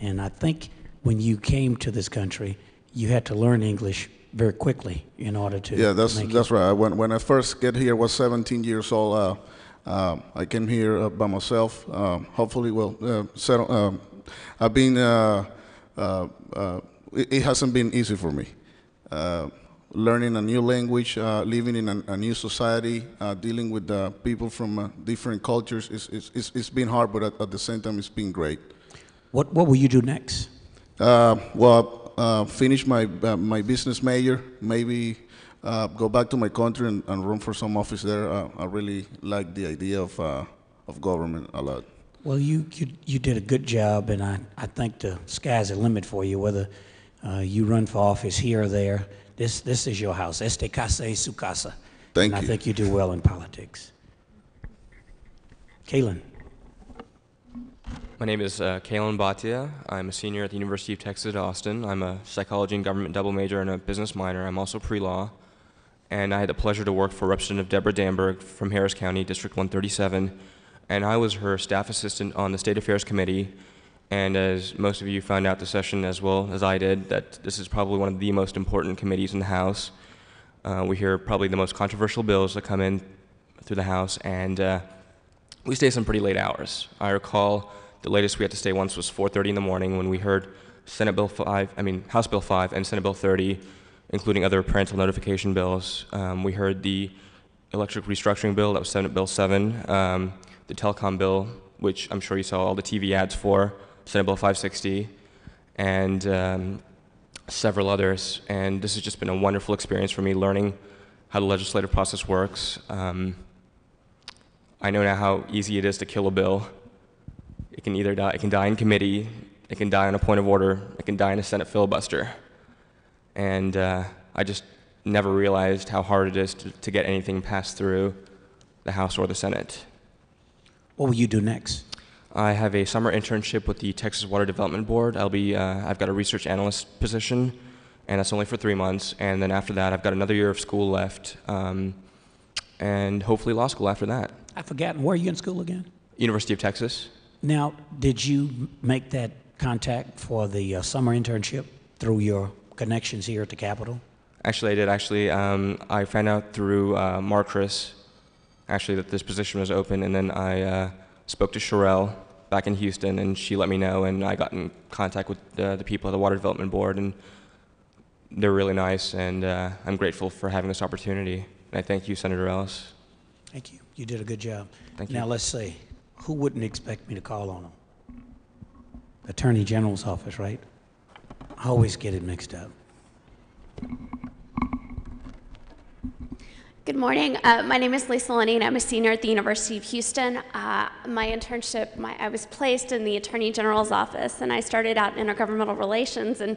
And I think when you came to this country, you had to learn English very quickly in order to that's right. When I first get here, I was 17 years old. I came here by myself. Hopefully, settle. I've been. It hasn't been easy for me. Learning a new language, living in a new society, dealing with people from different cultures. It's been hard, but at the same time, it's been great. What will you do next? Finish my business major. Maybe go back to my country and run for some office there. I really like the idea of government a lot. Well, you did a good job, and I think the sky's the limit for you, whether you run for office here or there. This is your house. Esta casa es su casa. Thank you. I think you do well in politics. Kalen. My name is Kalen Bhatia. I'm a senior at the University of Texas at Austin. I'm a psychology and government double major and a business minor. I'm also pre-law. And I had the pleasure to work for Representative Deborah Damberg from Harris County, District 137. And I was her staff assistant on the State Affairs Committee. And as most of you found out this session as well as I did, that this is probably one of the most important committees in the House. We hear probably the most controversial bills that come in through the House, and we stay some pretty late hours. I recall the latest we had to stay once was 4:30 in the morning when we heard House Bill 5 and Senate Bill 30, including other parental notification bills. We heard the electric restructuring bill, that was Senate Bill 7, the telecom bill, which I'm sure you saw all the TV ads for, Senate Bill 560, and several others. And this has just been a wonderful experience for me, learning how the legislative process works. I know now how easy it is to kill a bill. It can either die, it can die in committee, it can die on a point of order, it can die in a Senate filibuster. And I just never realized how hard it is to get anything passed through the House or the Senate. What will you do next? I have a summer internship with the Texas Water Development Board. I've got a research analyst position, and that's only for 3 months. And then after that, I've got another year of school left, and hopefully law school after that. I've forgotten, where are you in school again? University of Texas. Now, did you make that contact for the summer internship through your connections here at the Capitol? Actually, I did. I found out through Marcus, actually, that this position was open, and then I spoke to Sherelle back in Houston, and she let me know, and I got in contact with the people at the Water Development Board, and they're really nice, and I'm grateful for having this opportunity. And I thank you, Senator Ellis. Thank you. You did a good job. Thank you. Now, let's see. Who wouldn't expect me to call on them? Attorney General's office, right? I always get it mixed up. Good morning. My name is Lisa Lenine. I'm a senior at the University of Houston. My internship, I was placed in the Attorney General's office, and I started out in intergovernmental relations and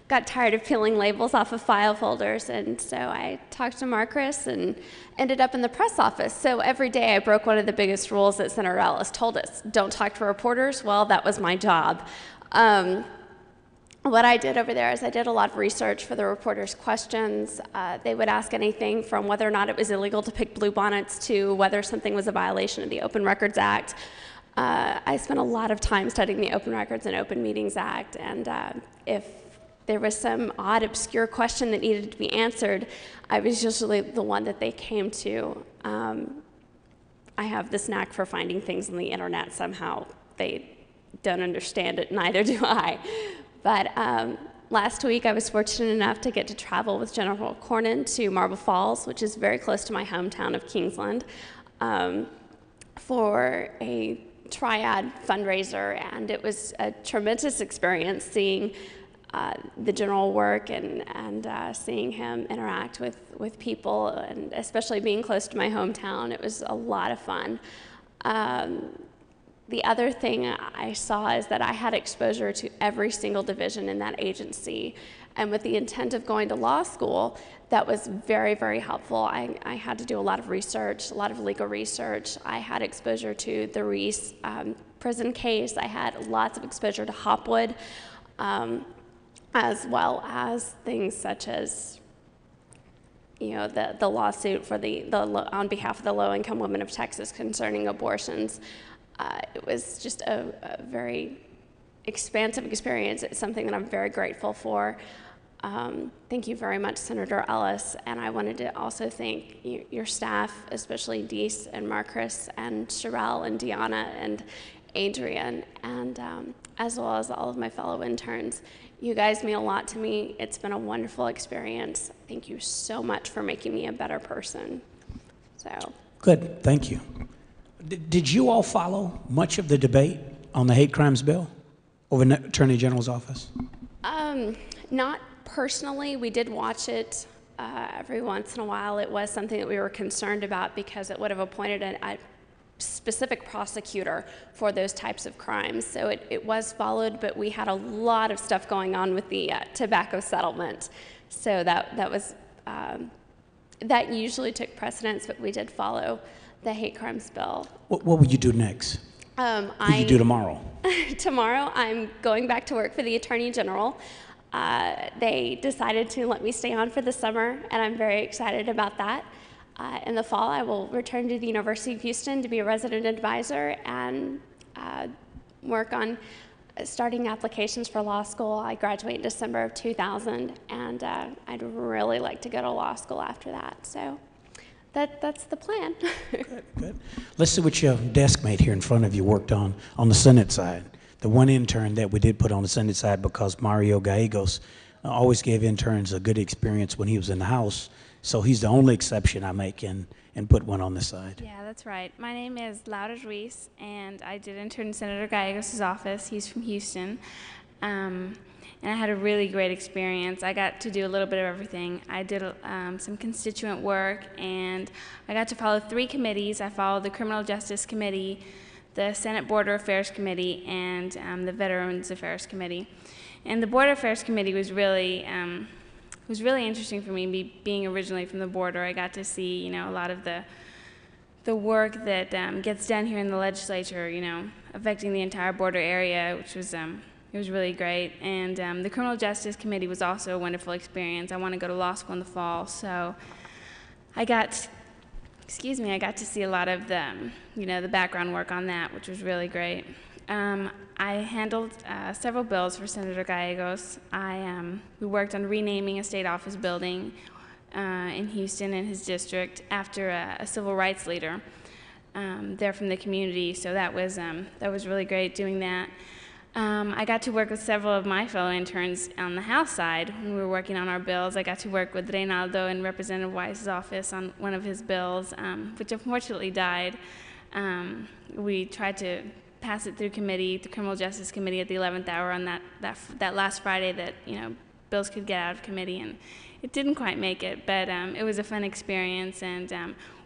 got tired of peeling labels off of file folders, and so I talked to Marcus and ended up in the press office. So every day I broke one of the biggest rules that Senator Ellis told us: don't talk to reporters. Well, that was my job. What I did over there is I did a lot of research for the reporters' questions. They would ask anything from whether or not it was illegal to pick bluebonnets to whether something was a violation of the Open Records Act. I spent a lot of time studying the Open Records and Open Meetings Act, and if there was some odd, obscure question that needed to be answered, I was usually the one that they came to. I have this knack for finding things on the internet. Somehow they don't understand it, neither do I. But last week I was fortunate enough to get to travel with General Cornyn to Marble Falls, which is very close to my hometown of Kingsland, for a triad fundraiser, and it was a tremendous experience seeing the general work and seeing him interact with people, and especially being close to my hometown. It was a lot of fun. The other thing I saw is that I had exposure to every single division in that agency, and with the intent of going to law school, that was very, very helpful. I had to do a lot of research, a lot of legal research. I had exposure to the Reese prison case. I had lots of exposure to Hopwood, as well as things such as, you know, the lawsuit for on behalf of the low-income women of Texas concerning abortions. It was just a very expansive experience. It's something that I'm very grateful for. Thank you very much, Senator Ellis, and I wanted to also thank your staff, especially Deese and Marcus and Sherelle and Deanna and Adrian, and as well as all of my fellow interns. You guys mean a lot to me. It's been a wonderful experience. Thank you so much for making me a better person. So. Good, thank you. Did you all follow much of the debate on the hate crimes bill over in the Attorney General's office? Not personally. We did watch it every once in a while. It was something that we were concerned about because it would have appointed a specific prosecutor for those types of crimes. So it was followed, but we had a lot of stuff going on with the tobacco settlement. So that was, that usually took precedence, but we did follow the hate crimes bill. What will you do next? What will you do tomorrow? Tomorrow, I'm going back to work for the Attorney General. They decided to let me stay on for the summer, and I'm very excited about that. In the fall, I will return to the University of Houston to be a resident advisor and work on starting applications for law school. I graduate in December of 2000, and I'd really like to go to law school after that. So. That's the plan. Good, good. Let's see what your desk mate here in front of you worked on the Senate side. The one intern that we did put on the Senate side, because Mario Gallegos always gave interns a good experience when he was in the House, so he's the only exception I make and put one on the side. Yeah, that's right. My name is Laura Ruiz, and I did intern in Senator Gallegos' office. He's from Houston. And I had a really great experience. I got to do a little bit of everything. I did some constituent work, and I got to follow 3 committees. I followed the Criminal Justice Committee, the Senate Border Affairs Committee, and the Veterans Affairs Committee. And the Border Affairs Committee was really interesting for me, being originally from the border. I got to see, you know, a lot of the work that gets done here in the legislature, you know, affecting the entire border area, which was it was really great. And the Criminal Justice Committee was also a wonderful experience. I want to go to law school in the fall, so I got to see a lot of the background work on that, which was really great. I handled several bills for Senator Gallegos. We worked on renaming a state office building in Houston in his district after a civil rights leader there from the community, so that was really great doing that. I got to work with several of my fellow interns on the House side when we were working on our bills. I got to work with Reynaldo in Representative Weiss's office on one of his bills, which unfortunately died. We tried to pass it through committee, the Criminal Justice Committee, at the 11th hour on that last Friday that, you know, bills could get out of committee, and it didn't quite make it, but it was a fun experience, and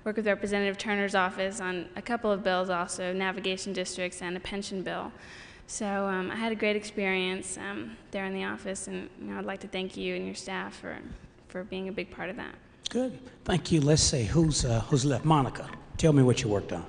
worked with Representative Turner's office on a couple of bills also, navigation districts and a pension bill. So I had a great experience there in the office, and you know, I'd like to thank you and your staff for being a big part of that. Good. Thank you. Let's see, who's left? Monica, tell me what you worked on.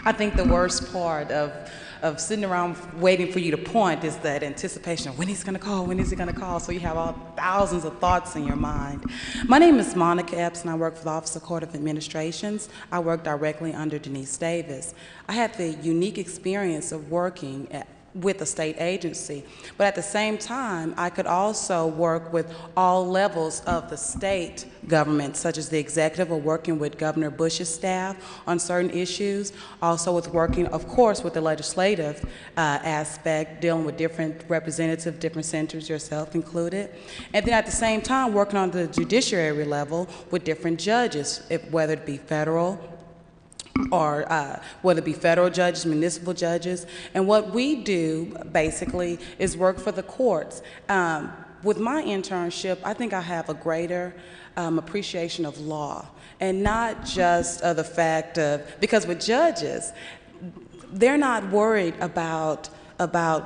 I think the worst part of sitting around waiting for you to point is that anticipation of when he's going to call, when is he going to call, so you have all thousands of thoughts in your mind. My name is Monica Epps, and I work for the Office of Court of Administrations. I work directly under Denise Davis. I had the unique experience of working with a state agency, but at the same time, I could also work with all levels of the state government, such as the executive, or working with Governor Bush's staff on certain issues, also with working, of course, with the legislative aspect, dealing with different representatives, different senators, yourself included, and then at the same time, working on the judiciary level with different judges, whether it be federal, or whether it be federal judges, municipal judges. And what we do basically is work for the courts. With my internship, I think I have a greater appreciation of law, and not just the fact of, because with judges, they're not worried about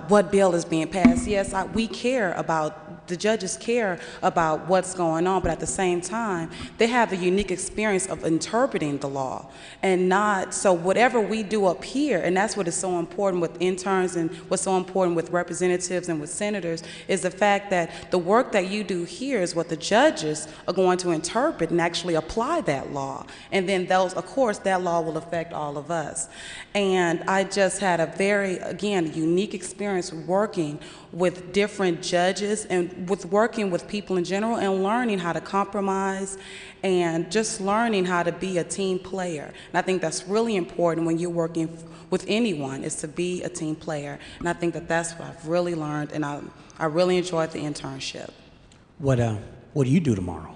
what bill is being passed. Yes, we care about, the judges care about what's going on, but at the same time, they have a unique experience of interpreting the law. And not, so whatever we do up here, and that's what is so important with interns and what's so important with representatives and with senators, is the fact that the work that you do here is what the judges are going to interpret and actually apply that law. And then those, of course, that law will affect all of us. And I just had a very, again, unique experience working with different judges and with working with people in general and learning how to compromise and just learning how to be a team player. And I think that's really important when you're working with anyone, is to be a team player. And I think that that's what I've really learned, and I really enjoyed the internship. What do you do tomorrow?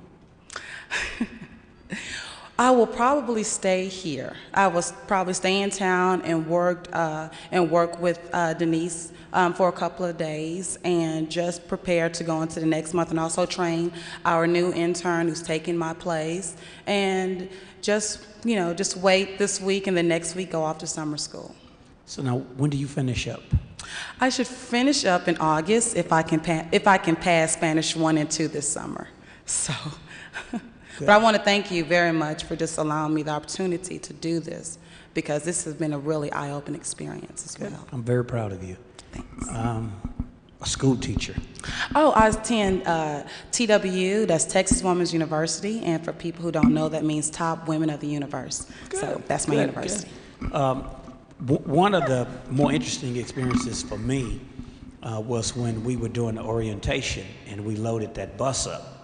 I will probably stay here. I will probably stay in town and work with Denise for a couple of days and just prepare to go into the next month, and also train our new intern who's taking my place, and just wait this week and the next week go off to summer school. So now, when do you finish up? I should finish up in August if I can pass Spanish 1 and 2 this summer. So. But I want to thank you very much for just allowing me the opportunity to do this, because this has been a really eye-opening experience as well. I'm very proud of you. Thanks. A school teacher. Oh, I attend TWU, that's Texas Women's University, and for people who don't know, that means Top Women of the Universe. Good. So that's my university. One of the more interesting experiences for me was when we were doing the orientation and we loaded that bus up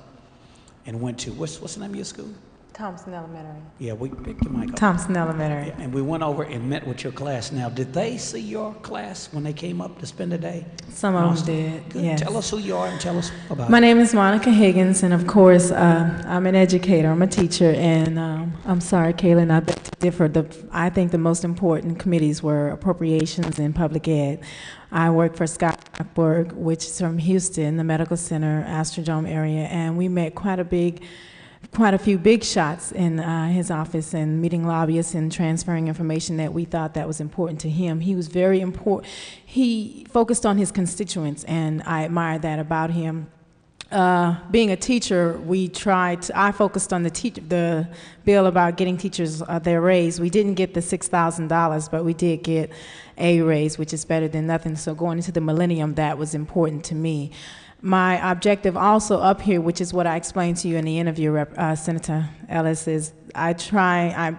and went to, what's the name of your school? Thompson Elementary. Yeah, we picked your mic up. Thompson Elementary. Yeah, and we went over and met with your class. Now, did they see your class when they came up to spend a day? Some of them did, Good. yes. Tell us who you are and tell us about My it. name is Monica Higgins, and of course, I'm an educator. I'm a teacher, and I'm sorry, Kaylin, I beg to differ. I think the most important committees were appropriations and public ed. I work for Scott Rockberg, which is from Houston, the medical center, Astrodome area, and we met quite a few big shots in his office, and meeting lobbyists and transferring information that we thought that was important to him. He was very important. He focused on his constituents, and I admired that about him. Being a teacher, I focused on the bill about getting teachers their raise. We didn't get the $6,000, but we did get a raise, which is better than nothing. So going into the millennium, that was important to me. My objective also up here, which is what I explained to you in the interview, Senator Ellis, is I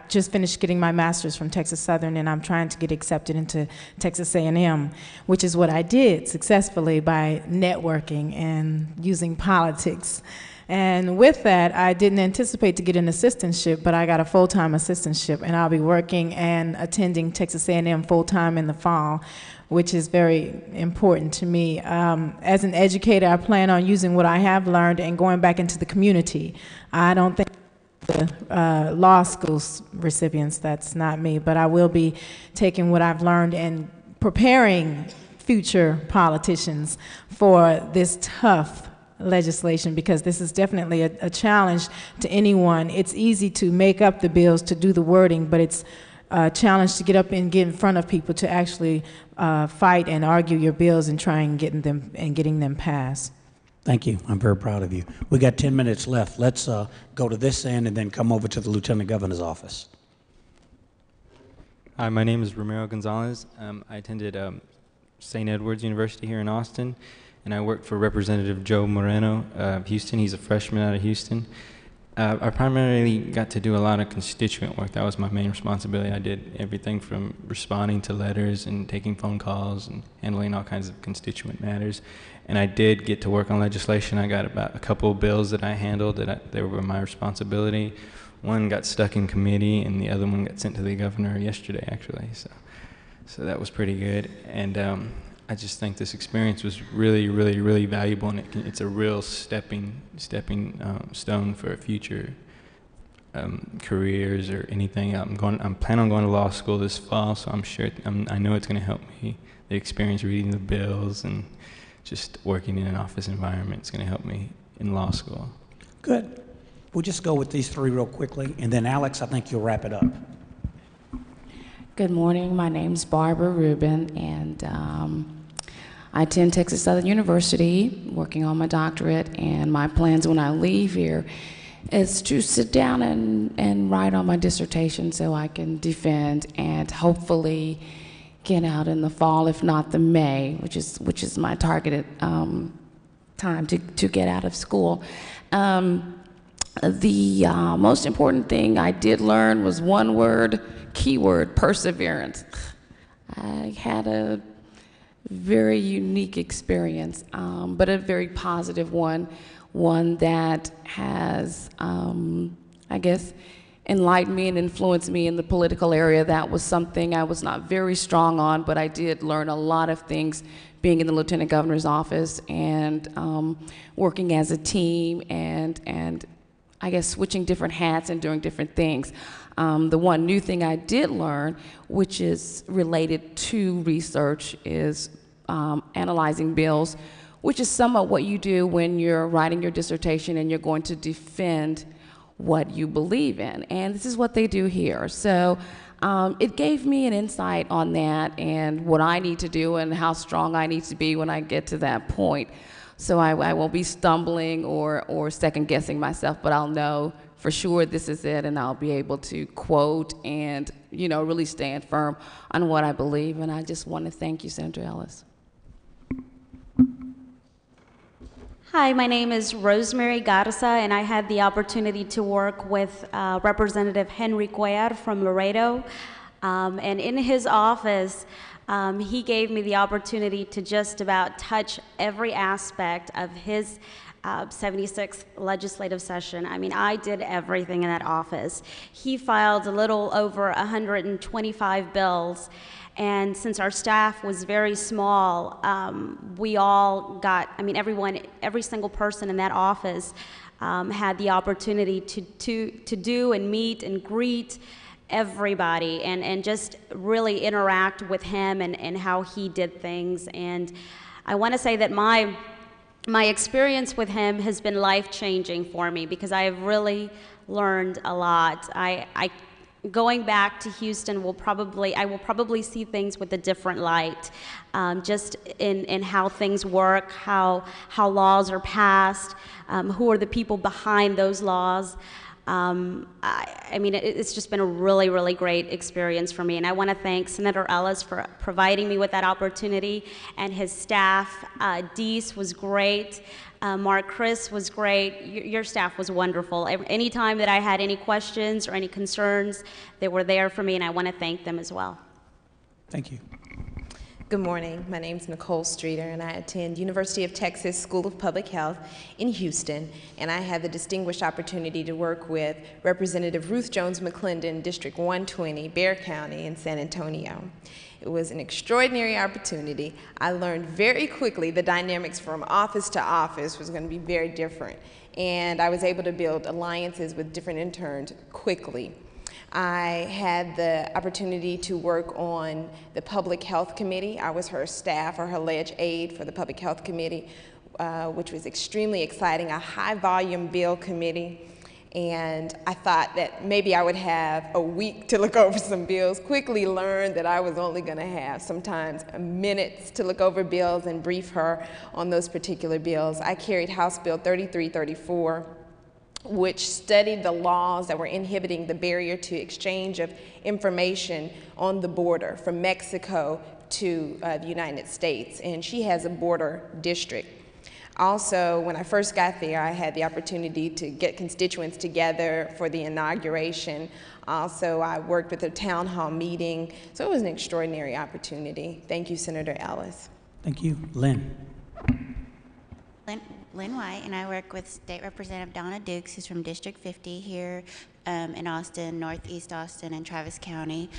just finished getting my master's from Texas Southern, and I'm trying to get accepted into Texas A&M, which is what I did successfully by networking and using politics. And with that, I didn't anticipate to get an assistantship, but I got a full-time assistantship, and I'll be working and attending Texas A&M full-time in the fall, which is very important to me. As an educator, I plan on using what I have learned and going back into the community. I don't think the law school recipients, that's not me, but I will be taking what I've learned and preparing future politicians for this tough legislation, because this is definitely a challenge to anyone. It's easy to make up the bills, to do the wording, but it's a challenge to get up and get in front of people to actually fight and argue your bills and try and getting them passed. Thank you. I'm very proud of you. We got 10 minutes left. Let's go to this end and then come over to the Lieutenant Governor's office. Hi, my name is Romero Gonzalez. I attended St. Edward's University here in Austin, and I worked for Representative Joe Moreno of Houston. He's a freshman out of Houston. I primarily got to do a lot of constituent work. That was my main responsibility. I did everything from responding to letters and taking phone calls and handling all kinds of constituent matters. And I did get to work on legislation. I got about a couple of bills that I handled that were my responsibility. One got stuck in committee, and the other one got sent to the governor yesterday, actually. So that was pretty good. And I just think this experience was really, really, really valuable, and it's a real stepping stone for a future careers or anything. I'm planning on going to law school this fall, so I know it's going to help me. The experience reading the bills and just working in an office environment is going to help me in law school. Good. We'll just go with these three real quickly, and then Alex, I think you'll wrap it up. Good morning. My name's Barbara Rubin, and I attend Texas Southern University, working on my doctorate, and my plans when I leave here is to sit down and write on my dissertation so I can defend and hopefully get out in the fall, if not the May, which is my targeted time to get out of school. The most important thing I did learn was one word, keyword, perseverance. I had a very unique experience, but a very positive one that has, I guess, enlightened me and influenced me in the political area. That was something I was not very strong on, but I did learn a lot of things being in the Lieutenant Governor's office and working as a team and I guess switching different hats and doing different things. The one new thing I did learn, which is related to research, is analyzing bills, which is somewhat what you do when you're writing your dissertation and you're going to defend what you believe in. And this is what they do here. So it gave me an insight on that and what I need to do and how strong I need to be when I get to that point. So I won't be stumbling or second guessing myself, but I'll know for sure this is it, and I'll be able to quote and, you know, really stand firm on what I believe. And I just want to thank you, Senator Ellis. Hi, my name is Rosemary Garza, and I had the opportunity to work with Representative Henry Cuellar from Laredo. And in his office, he gave me the opportunity to just about touch every aspect of his 76th legislative session. I mean, I did everything in that office. He filed a little over 125 bills. And since our staff was very small, we all got, I mean, every single person in that office had the opportunity to do and meet and greet everybody and just really interact with him and how he did things. And I want to say that my experience with him has been life-changing for me because I have really learned a lot. Going back to Houston, I will probably see things with a different light, just in how things work, how laws are passed, who are the people behind those laws. I mean, it's just been a really, really great experience for me, and I want to thank Senator Ellis for providing me with that opportunity, and his staff. Deese was great. Mark Chris was great. Your staff was wonderful. Anytime that I had any questions or any concerns, they were there for me, and I want to thank them as well. Thank you. Good morning. My name is Nicole Streeter, and I attend University of Texas School of Public Health in Houston, and I had the distinguished opportunity to work with Representative Ruth Jones McClendon, District 120, Bexar County in San Antonio. It was an extraordinary opportunity. I learned very quickly the dynamics from office to office was going to be very different, and I was able to build alliances with different interns quickly. I had the opportunity to work on the Public Health Committee. I was her staff or her ledge aide for the Public Health Committee, which was extremely exciting, a high-volume bill committee. And I thought that maybe I would have a week to look over some bills. Quickly learned that I was only going to have sometimes minutes to look over bills and brief her on those particular bills. I carried House Bill 3334, which studied the laws that were inhibiting the barrier to exchange of information on the border from Mexico to the United States. And she has a border district. Also, when I first got there, I had the opportunity to get constituents together for the inauguration. Also, I worked with a town hall meeting. So it was an extraordinary opportunity. Thank you, Senator Ellis. Thank you. Lynn. Lynn White, and I work with State Representative Donna Dukes, who's from District 50 here in Austin, Northeast Austin, and Travis County.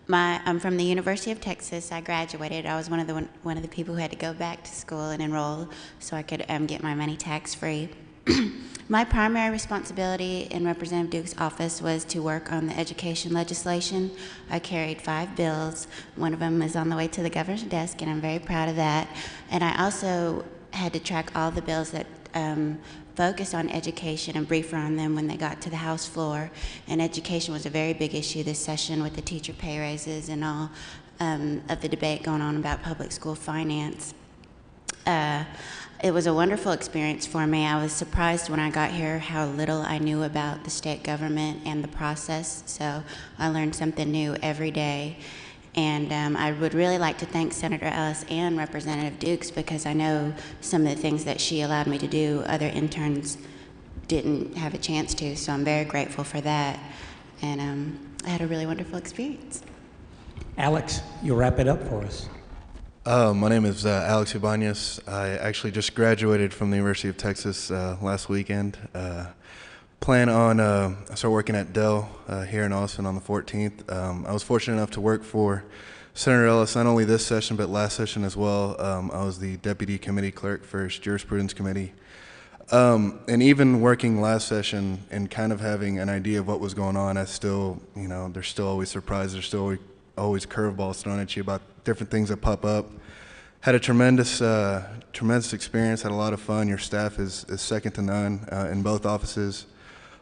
I'm from the University of Texas. I graduated. I was one of the people who had to go back to school and enroll so I could get my money tax-free. My primary responsibility in Representative Duke's office was to work on the education legislation. I carried 5 bills. One of them is on the way to the governor's desk, and I'm very proud of that. And I also had to track all the bills that focused on education and brief on them when they got to the House floor. And education was a very big issue this session with the teacher pay raises and all of the debate going on about public school finance. It was a wonderful experience for me. I was surprised when I got here how little I knew about the state government and the process, so I learned something new every day. And I would really like to thank Senator Ellis and Representative Dukes, because I know some of the things that she allowed me to do, other interns didn't have a chance to, so I'm very grateful for that. And I had a really wonderful experience. Alex, you'll wrap it up for us. My name is Alex Ibanez. I actually just graduated from the University of Texas last weekend. Plan on I start working at Dell here in Austin on the 14th. I was fortunate enough to work for Senator Ellis not only this session but last session as well. I was the deputy committee clerk for his jurisprudence committee. And even working last session and kind of having an idea of what was going on, I still, you know, there's still always surprises, there's still always curveballs thrown at you about different things that pop up. Had a tremendous experience, had a lot of fun. Your staff is second to none in both offices.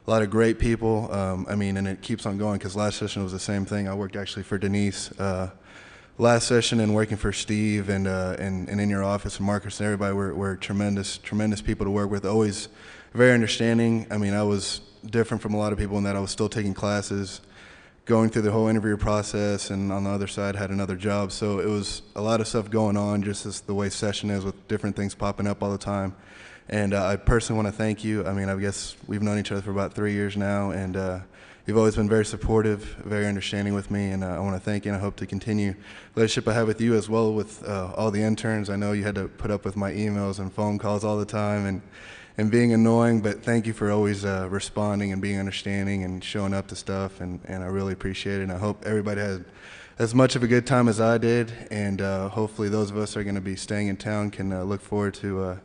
A lot of great people. I mean, and it keeps on going because last session was the same thing. I worked actually for Denise last session and working for Steve and in your office and Marcus and everybody were tremendous people to work with. Always very understanding. I mean, I was different from a lot of people in that I was still taking classes, going through the whole interview process, and on the other side had another job. So it was a lot of stuff going on, just as the way session is with different things popping up all the time. And I personally want to thank you. I mean, I guess we've known each other for about 3 years now, and you've always been very supportive, very understanding with me, and I want to thank you, and I hope to continue the relationship I have with you as well with all the interns. I know you had to put up with my emails and phone calls all the time and being annoying, but thank you for always responding and being understanding and showing up to stuff, and I really appreciate it. And I hope everybody had as much of a good time as I did, and hopefully those of us that are going to be staying in town can look forward to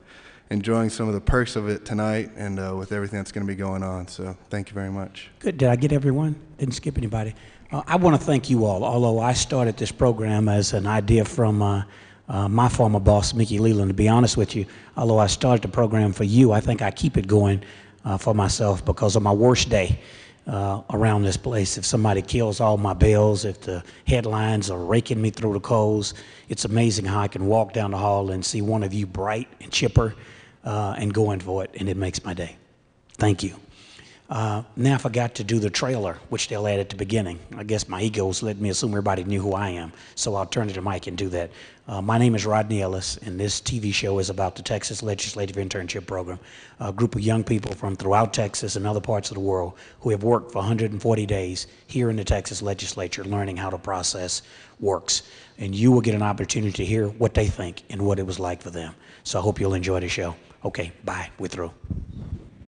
enjoying some of the perks of it tonight and with everything that's going to be going on. So thank you very much. Good. Did I get everyone? Didn't skip anybody. I want to thank you all. Although I started this program as an idea from my former boss, Mickey Leland, to be honest with you, although I started the program for you, I think I keep it going for myself because of my worst day around this place. If somebody kills all my bills, if the headlines are raking me through the coals, it's amazing how I can walk down the hall and see one of you bright and chipper and going for it, and it makes my day. Thank you. Now I forgot to do the trailer, which they'll add at the beginning. I guess my ego's let me assume everybody knew who I am, so I'll turn to the mic and do that. My name is Rodney Ellis, and this TV show is about the Texas Legislative Internship Program, a group of young people from throughout Texas and other parts of the world who have worked for 140 days here in the Texas Legislature learning how the process works. And you will get an opportunity to hear what they think and what it was like for them. So I hope you'll enjoy the show. Okay, bye. We're through.